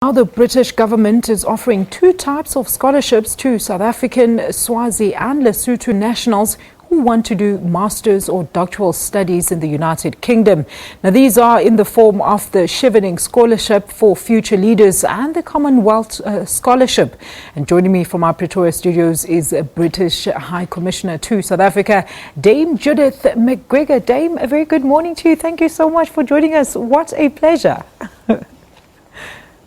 Now the British government is offering two types of scholarships to South African, Swazi and Lesotho nationals who want to do master's or doctoral studies in the United Kingdom. Now these are in the form of the Chevening Scholarship for Future Leaders and the Commonwealth Scholarship. And joining me from our Pretoria studios is British High Commissioner to South Africa, Dame Judith Macgregor. Dame, a very good morning to you. Thank you so much for joining us. What a pleasure.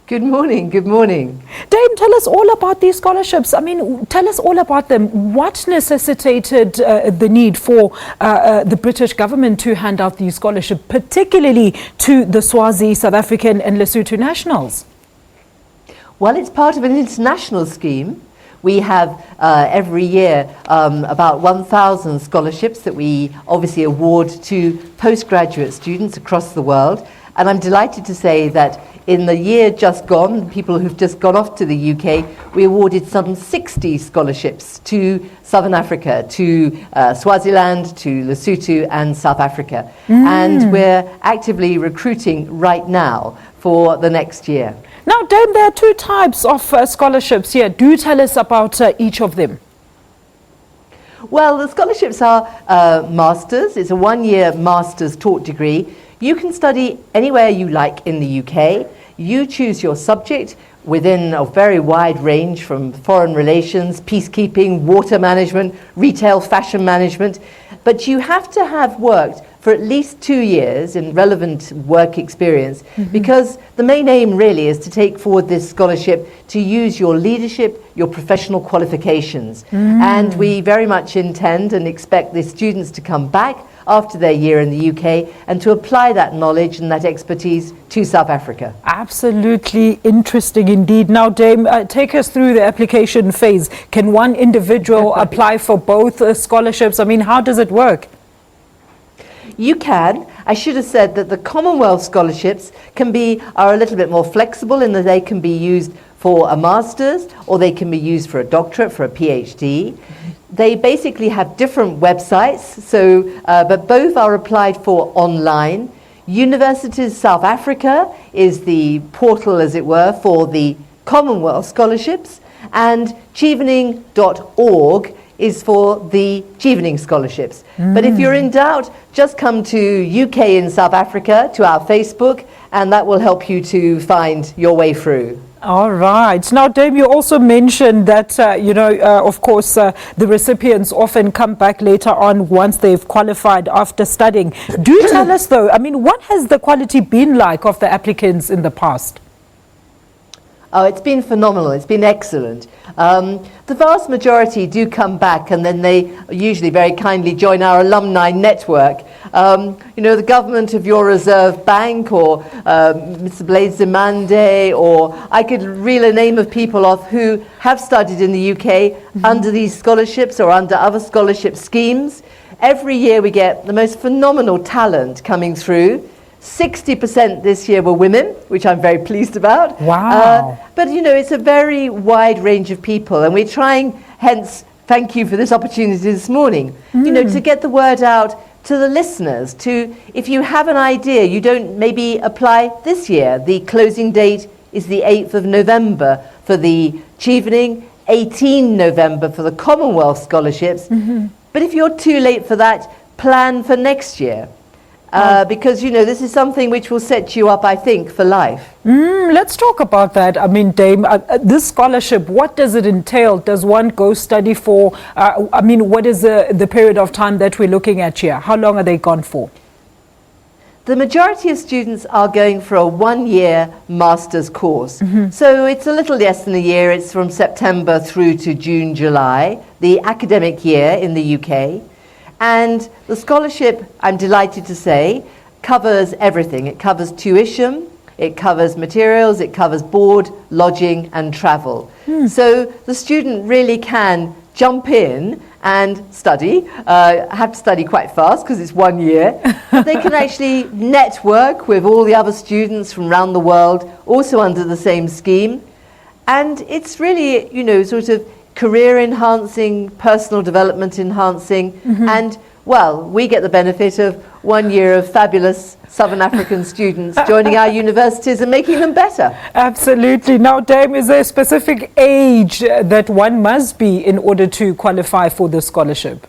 Good morning, good morning. Dame, tell us all about these scholarships. Tell us all about them. What necessitated the need for the British government to hand out these scholarships, particularly to the Swazi, South African and Lesotho nationals? Well, it's part of an international scheme. We have every year about 1,000 scholarships that we obviously award to postgraduate students across the world. And I'm delighted to say that in the year just gone, people who've just gone off to the UK, we awarded some 60 scholarships to Southern Africa, to Swaziland, to Lesotho and South Africa. And we're actively recruiting right now for the next year. Now, Dame, there are two types of scholarships here. Do tell us about each of them. Well, the scholarships are masters. It's a one-year master's taught degree. You can study anywhere you like in the UK. You choose your subject within a very wide range from foreign relations, peacekeeping, water management, retail, fashion management. But you have to have worked for at least 2 years in relevant work experience, because the main aim really is to take forward this scholarship to use your leadership, your professional qualifications. And we very much intend and expect the students to come back after their year in the UK and to apply that knowledge and that expertise to South Africa. Absolutely interesting indeed. Now, Dame, take us through the application phase. Can one individual apply for both scholarships? How does it work? You can. I should have said that the Commonwealth scholarships are a little bit more flexible in that they can be used for a master's or they can be used for a doctorate, for a PhD. They basically have different websites, but both are applied for online. Universities South Africa is the portal, as it were, for the Commonwealth scholarships, and chevening.org is for the Chevening scholarships. But if you're in doubt, just come to UK in South Africa, to our Facebook, and that will help you to find your way through. All right. Now, Dame, you also mentioned that, of course, the recipients often come back later on once they've qualified after studying. Do tell us, though, what has the quality been like of the applicants in the past? Oh, it's been phenomenal. It's been excellent. The vast majority do come back and then they usually very kindly join our alumni network. The government of your Reserve Bank or Mr. Blades Zimande, or I could reel a name of people off who have studied in the UK under these scholarships or under other scholarship schemes. Every year we get the most phenomenal talent coming through. 60% this year were women, which I'm very pleased about. Wow. But it's a very wide range of people, and we're trying, hence, thank you for this opportunity this morning, to get the word out to the listeners, if you have an idea, you don't maybe apply this year. The closing date is the 8th of November for the Chevening, 18 November for the Commonwealth scholarships. But if you're too late for that, plan for next year. Because, this is something which will set you up, I think, for life. Let's talk about that. Dame, this scholarship, what does it entail? Does one go study for, what is the period of time that we're looking at here? How long are they gone for? The majority of students are going for a one-year master's course. So it's a little less than a year. It's from September through to June, July, the academic year in the UK. And the scholarship, I'm delighted to say, covers everything. It covers tuition, it covers materials, it covers board, lodging and travel. So the student really can jump in and study. Have to study quite fast because it's 1 year. But they can actually network with all the other students from around the world, also under the same scheme. And it's really, sort of career enhancing, personal development enhancing, and well, we get the benefit of 1 year of fabulous Southern African students joining our universities and making them better. Absolutely. Now, Dame, is there a specific age that one must be in order to qualify for the scholarship?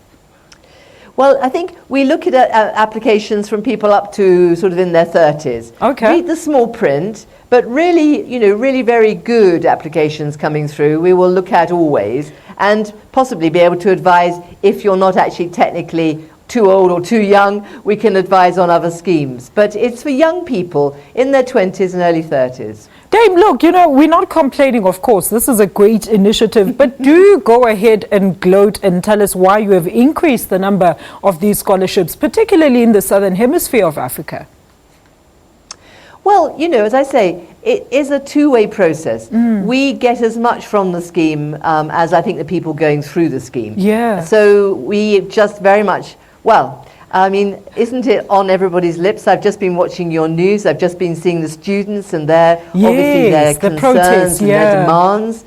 Well, I think we look at applications from people up to sort of in their 30s. Okay. Read the small print, but really, really very good applications coming through we will look at always, and possibly be able to advise if you're not actually technically too old or too young, we can advise on other schemes. But it's for young people in their 20s and early 30s. Dame, look, we're not complaining, of course. This is a great initiative, but do go ahead and gloat and tell us why you have increased the number of these scholarships, particularly in the southern hemisphere of Africa. Well, as I say, it is a two-way process. We get as much from the scheme as I think the people going through the scheme. Yeah. So we just very much, isn't it on everybody's lips? I've just been watching your news. I've just been seeing the students and obviously their concerns and their demands.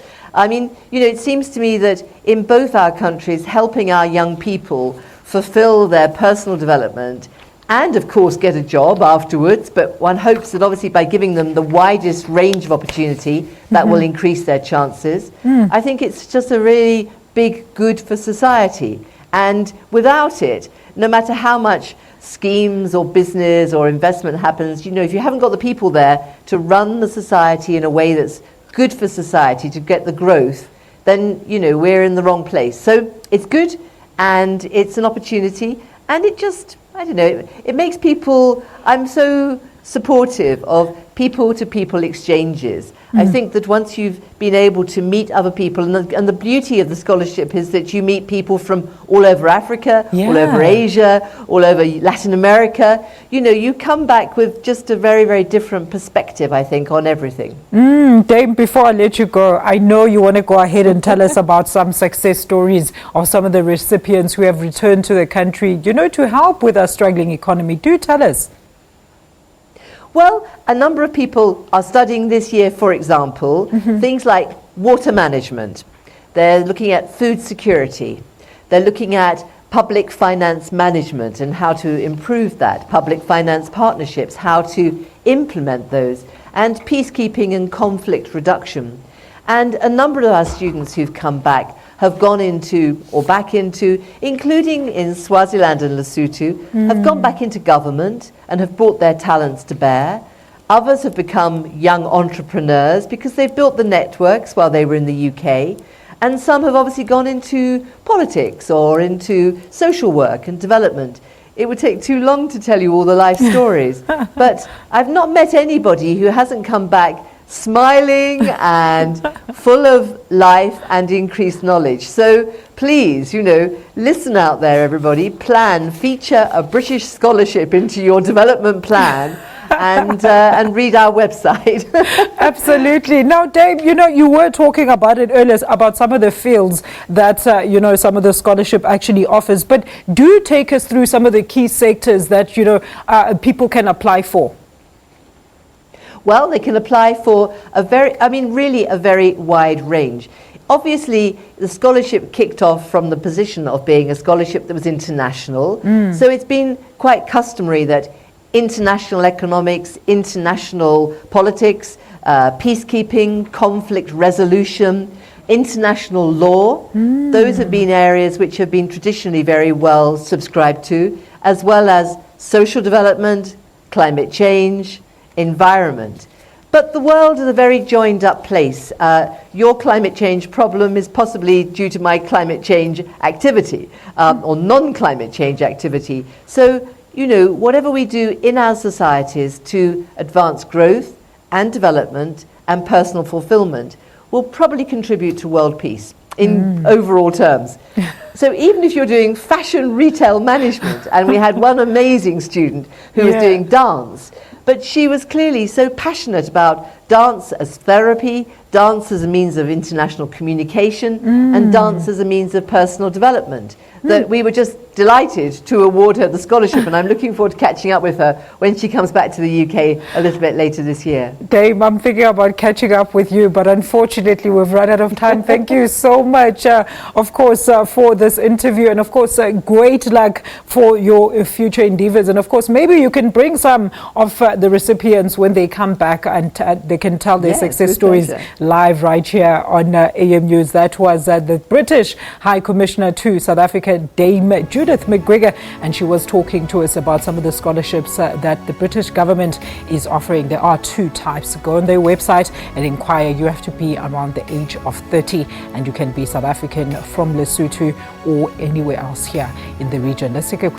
It seems to me that in both our countries, helping our young people fulfill their personal development and, of course, get a job afterwards. But one hopes that obviously by giving them the widest range of opportunity, that will increase their chances. I think it's just a really big good for society. And without it, no matter how much schemes or business or investment happens, if you haven't got the people there to run the society in a way that's good for society, to get the growth, then, we're in the wrong place. So it's good, and it's an opportunity, and it just, it makes people, I'm so supportive of people-to-people exchanges. I think that once you've been able to meet other people, and the beauty of the scholarship is that you meet people from all over Africa, all over Asia, all over Latin America, you come back with just a very, very different perspective, I think, on everything. Dame, before I let you go, I know you want to go ahead and tell us about some success stories of some of the recipients who have returned to the country, to help with our struggling economy. Do tell us. Well, a number of people are studying this year, for example, things like water management. They're looking at food security. They're looking at public finance management and how to improve that, public finance partnerships, how to implement those, and peacekeeping and conflict reduction. And a number of our students who've come back have gone into, or back into, including in Swaziland and Lesotho, have gone back into government and have brought their talents to bear. Others have become young entrepreneurs because they've built the networks while they were in the UK. And some have obviously gone into politics or into social work and development. It would take too long to tell you all the life stories. But I've not met anybody who hasn't come back smiling and full of life and increased knowledge. So please, listen out there, everybody. Feature a British scholarship into your development plan and read our website. Absolutely. Now, Dave, you were talking about it earlier, about some of the fields that, some of the scholarship actually offers. But do take us through some of the key sectors that, people can apply for. Well, they can apply for a very wide range. Obviously, the scholarship kicked off from the position of being a scholarship that was international. So it's been quite customary that international economics, international politics, peacekeeping, conflict resolution, international law, those have been areas which have been traditionally very well subscribed to, as well as social development, climate change, environment. But the world is a very joined up place. Your climate change problem is possibly due to my climate change activity or non-climate change activity. So, whatever we do in our societies to advance growth and development and personal fulfillment will probably contribute to world peace in overall terms. So even if you're doing fashion retail management, and we had one amazing student who was doing dance, but she was clearly so passionate about dance as therapy, dance as a means of international communication, and dance as a means of personal development. That we were just delighted to award her the scholarship, and I'm looking forward to catching up with her when she comes back to the UK a little bit later this year. Dame, I'm thinking about catching up with you, but unfortunately we've run out of time. Thank you so much, of course, for this interview, and of course, great luck for your future endeavors. And of course, maybe you can bring some of the recipients when they come back, and they can tell their success stories pleasure. live right here on AM News. That was the British High Commissioner to South Africa, Dame Judith Macgregor, and she was talking to us about some of the scholarships that the British government is offering. There are 2 types. Go on their website and inquire. You have to be around the age of 30, and you can be South African from Lesotho or anywhere else here in the region. Let's take a